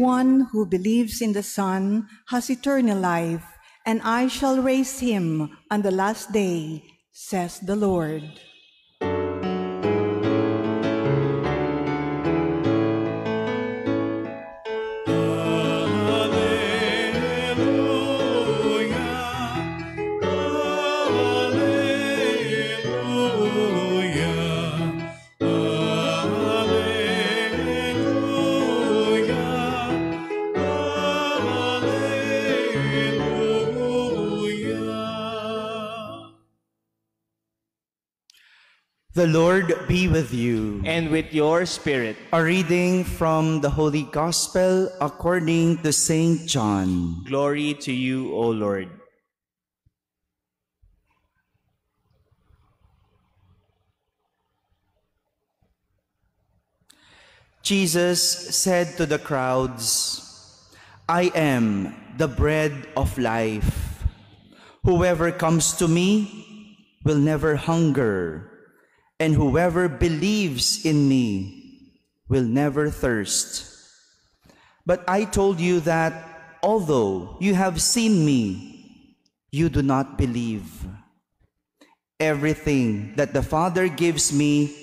Everyone who believes in the Son has eternal life, and I shall raise him on the last day, says the Lord. The Lord be with you. And with your spirit. A reading from the Holy Gospel according to St. John. Glory to you, O Lord. Jesus said to the crowds, I am the bread of life. Whoever comes to me will never hunger, and whoever believes in me will never thirst. But I told you that although you have seen me, you do not believe. Everything that the Father gives me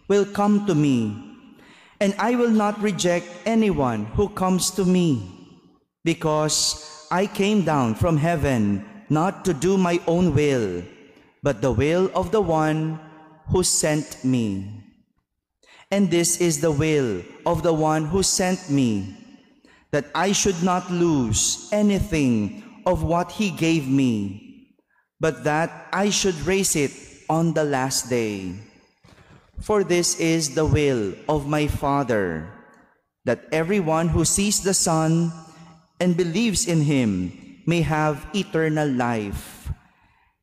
will come to me, and I will not reject anyone who comes to me, because I came down from heaven not to do my own will, but the will of the one who sent me. And this is the will of the one who sent me, that I should not lose anything of what he gave me, but that I should raise it on the last day. For this is the will of my Father, that everyone who sees the Son and believes in him may have eternal life,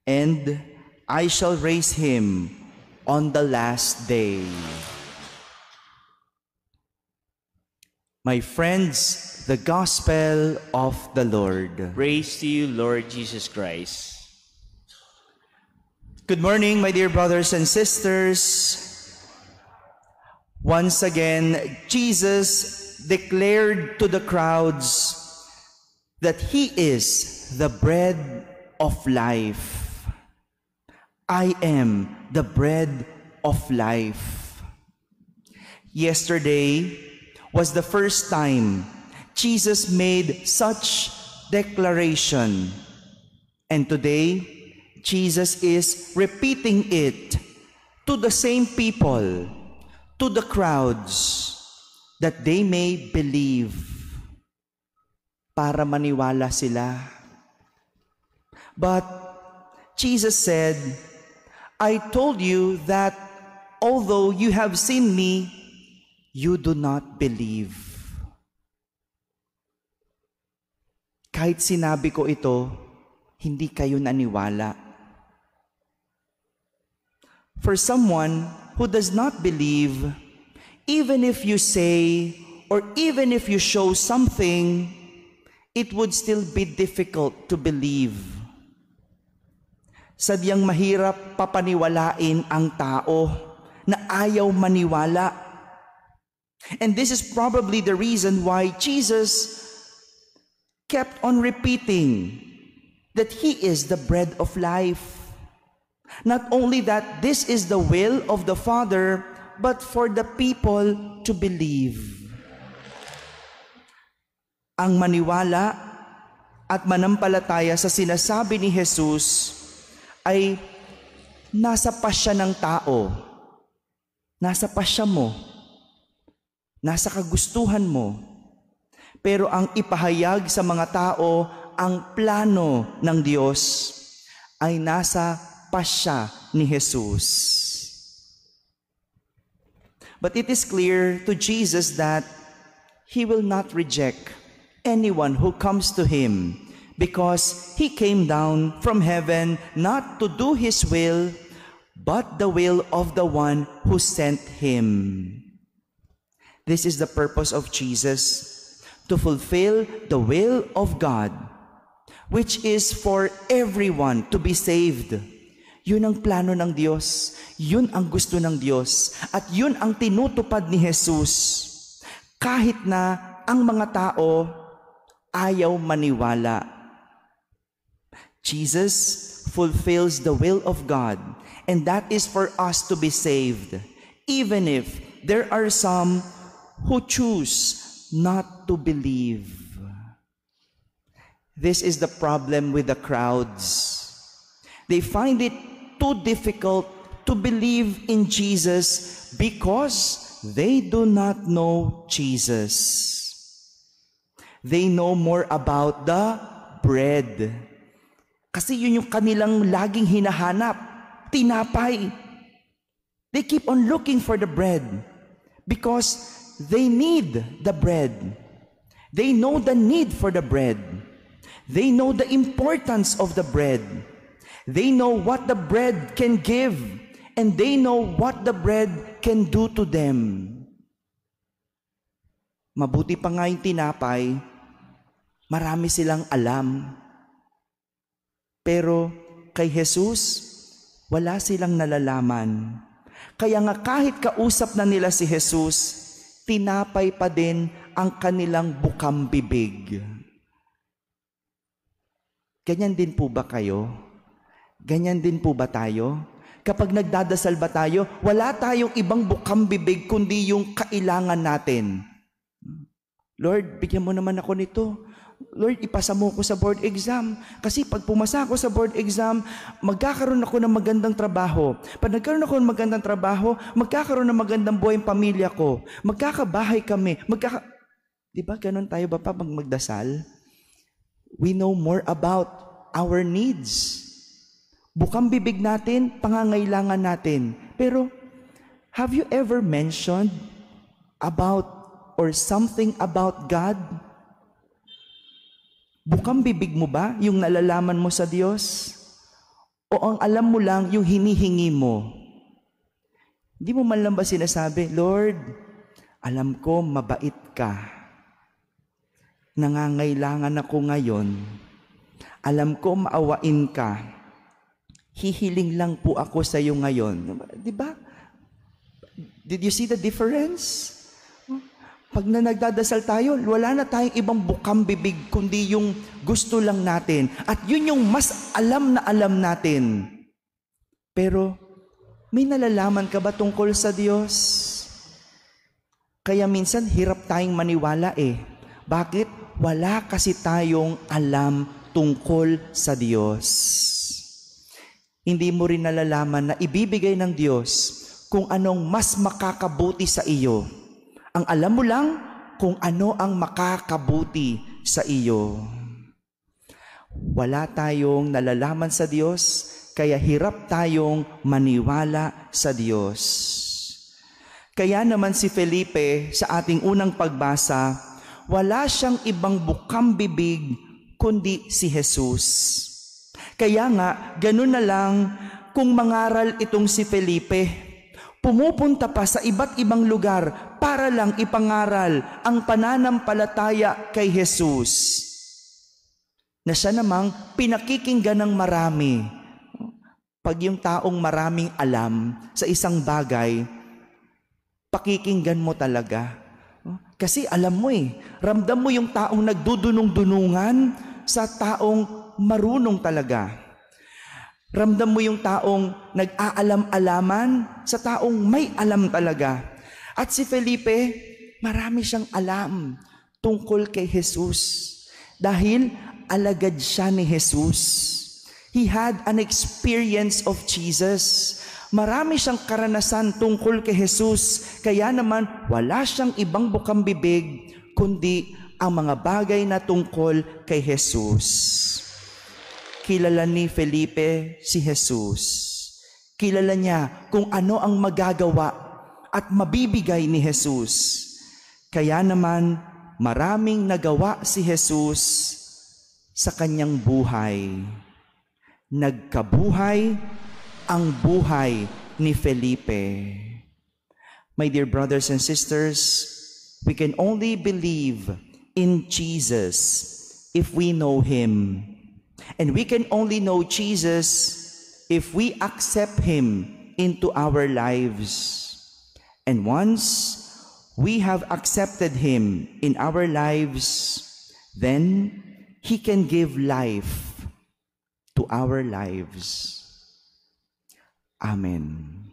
and I shall raise him on the last day. My friends, the Gospel of the Lord. Praise to you, Lord Jesus Christ. Good morning, my dear brothers and sisters. Once again, Jesus declared to the crowds that he is the bread of life. I am the bread of life. Yesterday was the first time Jesus made such declaration, and today Jesus is repeating it to the same people, to the crowds, that they may believe, para maniwala sila. But Jesus said, I told you that although you have seen me, you do not believe. Kahit sinabi ko ito, hindi kayo naniwala. For someone who does not believe, even if you say or even if you show something, it would still be difficult to believe. Sadyang mahirap papaniwalain ang tao na ayaw maniwala. And this is probably the reason why Jesus kept on repeating that he is the bread of life. Not only that this is the will of the Father, but for the people to believe. Ang maniwala at manampalataya sa sinasabi ni Jesus ay nasa pasya ng tao, nasa pasya mo, nasa kagustuhan mo. Pero ang ipahayag sa mga tao, ang plano ng Diyos ay nasa pasya ni Jesus. But it is clear to Jesus that he will not reject anyone who comes to him, because he came down from heaven not to do his will, but the will of the one who sent him. This is the purpose of Jesus, to fulfill the will of God, which is for everyone to be saved. Yun ang plano ng Diyos, yun ang gusto ng Diyos, at yun ang tinutupad ni Jesus. Kahit na ang mga tao ayaw maniwala. Jesus fulfills the will of God, and that is for us to be saved, even if there are some who choose not to believe. This is the problem with the crowds. They find it too difficult to believe in Jesus because they do not know Jesus. They know more about the bread. Kasi yun yung kanilang laging hinahanap, tinapay. They keep on looking for the bread because they need the bread. They know the need for the bread. They know the importance of the bread. They know what the bread can give, and they know what the bread can do to them. Mabuti pa nga yung tinapay, marami silang alam. Pero kay Jesus, wala silang nalalaman. Kaya nga kahit kausap na nila si Jesus, tinapay pa din ang kanilang bukang bibig. Ganyan din po ba kayo? Ganyan din po ba tayo? Kapag nagdadasal ba tayo, wala tayong ibang bukang bibig kundi yung kailangan natin. Lord, bigyan mo naman ako nito. Lord, ipasa mo ko sa board exam. Kasi pag pumasa ako sa board exam, magkakaroon ako ng magandang trabaho. Pag nagkaroon ako ng magandang trabaho, magkakaroon ng magandang buhay ang pamilya ko. Magkakabahay kami. Diba ganun tayo ba pa pag magdasal? We know more about our needs. Bukang bibig natin, pangangailangan natin. Pero, have you ever mentioned about or something about God? Bukang bibig mo ba yung nalalaman mo sa Diyos? O ang alam mo lang yung hinihingi mo? Hindi mo man lang ba sinasabi, Lord, alam ko mabait ka. Nangangailangan ako ngayon. Alam ko maawain ka. Hihiling lang po ako sa iyo ngayon. Diba? Did you see the difference? Pag nagdadasal tayo, wala na tayong ibang bukang bibig, kundi yung gusto lang natin. At yun yung mas alam na alam natin. Pero, may nalalaman ka ba tungkol sa Diyos? Kaya minsan, hirap tayong maniwala eh. Bakit? Wala kasi tayong alam tungkol sa Diyos. Hindi mo rin nalalaman na ibibigay ng Diyos kung anong mas makakabuti sa iyo. Ang alam mo lang kung ano ang makakabuti sa iyo. Wala tayong nalalaman sa Diyos, kaya hirap tayong maniwala sa Diyos. Kaya naman si Felipe, sa ating unang pagbasa, wala siyang ibang bukang bibig kundi si Jesus. Kaya nga, ganun na lang kung mangaral itong si Felipe. Pumupunta pa sa iba't ibang lugar para lang ipangaral ang pananampalataya kay Jesus. Na siya namang pinakikinggan ng marami. Pag yung taong maraming alam sa isang bagay, pakikinggan mo talaga. Kasi alam mo ramdam mo yung taong nagdudunong-dunungan sa taong marunong talaga. Ramdam mo yung taong nag-aalam-alaman sa taong may alam talaga. At si Felipe, marami siyang alam tungkol kay Jesus. Dahil alagad siya ni Jesus. He had an experience of Jesus. Marami siyang karanasan tungkol kay Jesus. Kaya naman, wala siyang ibang bukang bibig, kundi ang mga bagay na tungkol kay Jesus. Kilala ni Felipe si Jesus. Kilala niya kung ano ang magagawa at mabibigay ni Jesus. Kaya naman, maraming nagawa si Jesus sa kanyang buhay. Nagkabuhay ang buhay ni Felipe. My dear brothers and sisters, we can only believe in Jesus if we know Him. And we can only know Jesus if we accept Him into our lives. And once we have accepted Him in our lives, then He can give life to our lives. Amen.